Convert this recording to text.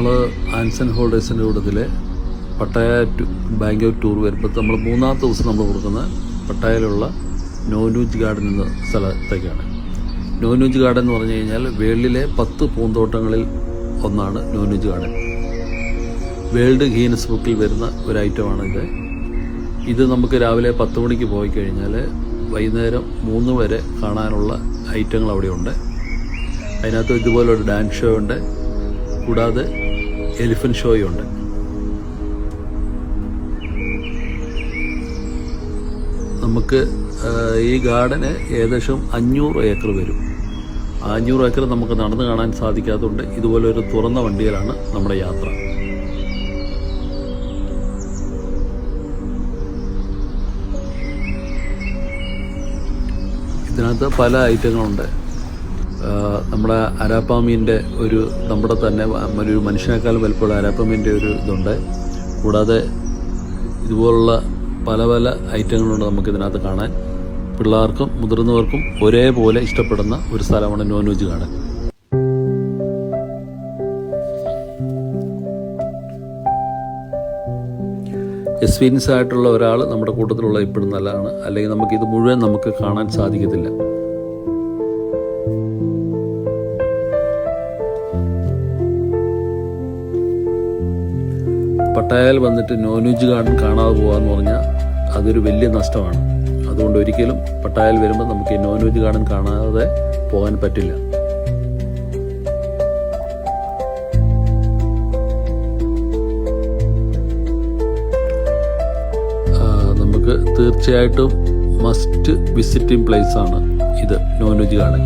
നമ്മൾ ആൻസൺ ഹോൾഡേഴ്സിൻ്റെ കൂട്ടത്തിൽ Pattaya Bangkok tour വരുമ്പോൾ നമ്മൾ മൂന്നാമത്തെ ദിവസം നമ്മൾ കൊടുക്കുന്ന പട്ടായയിലുള്ള നോനൂജ് ഗാർഡൻ എന്ന സ്ഥലത്തേക്കാണ്. നോനൂജ് ഗാർഡൻ എന്ന് പറഞ്ഞു കഴിഞ്ഞാൽ വേൾഡിലെ 10 പൂന്തോട്ടങ്ങളിൽ ഒന്നാണ് നോനൂജ് ഗാർഡൻ. വേൾഡ് ഗീനസ് ബുക്കിൽ വരുന്ന ഒരു ഐറ്റമാണ് ഇത് നമുക്ക് രാവിലെ 10 മണിക്ക് പോയി കഴിഞ്ഞാൽ വൈകുന്നേരം 3 വരെ കാണാനുള്ള ഐറ്റങ്ങൾ അവിടെയുണ്ട്. അതിനകത്ത് ഇതുപോലൊരു ഡാൻസ് ഷോ ഉണ്ട്, കൂടാതെ എലിഫൻറ്റ് ഷോയും ഉണ്ട്. നമുക്ക് ഈ ഗാർഡന് ഏകദേശം 500 ഏക്കർ വരും. 500 ഏക്കർ നമുക്ക് നടന്ന് കാണാൻ സാധിക്കാത്തതുകൊണ്ട് ഇതുപോലെ ഒരു തുറന്ന വണ്ടിയിലാണ് നമ്മുടെ യാത്ര. ഇതിനകത്ത് പല ഐറ്റങ്ങളുണ്ട്. നമ്മുടെ അരാപ്പാമീൻ്റെ നമ്മുടെ തന്നെ ഒരു മനുഷ്യനേക്കാളും വലുപ്പമുള്ള അരാപ്പാമീൻ്റെ ഒരു ഇതുണ്ട്. കൂടാതെ ഇതുപോലുള്ള പല പല ഐറ്റങ്ങളുണ്ട് നമുക്കിതിനകത്ത് കാണാൻ. പിള്ളേർക്കും മുതിർന്നവർക്കും ഒരേപോലെ ഇഷ്ടപ്പെടുന്ന ഒരു സ്ഥലമാണ് നോനൂജ് ഗാർഡൻ. എക്സ്പീരിയൻസ് ആയിട്ടുള്ള ഒരാൾ നമ്മുടെ കൂട്ടത്തിലുള്ള ഇപ്പോഴും നല്ലതാണ്, അല്ലെങ്കിൽ നമുക്കിത് മുഴുവൻ നമുക്ക് കാണാൻ സാധിക്കത്തില്ല. പട്ടായയിൽ വന്നിട്ട് നോനൂജ് ഗാർഡൻ കാണാതെ പോകാമെന്ന് പറഞ്ഞാൽ അതൊരു വലിയ നഷ്ടമാണ്. അതുകൊണ്ട് ഒരിക്കലും പട്ടായയിൽ വരുമ്പോൾ നമുക്ക് ഈ നോനൂജ് ഗാർഡൻ കാണാതെ പോകാൻ പറ്റില്ല. നമുക്ക് തീർച്ചയായിട്ടും മസ്റ്റ് വിസിറ്റിംഗ് പ്ലേസ് ആണ് ഇത് നോനൂജ് ഗാർഡൻ.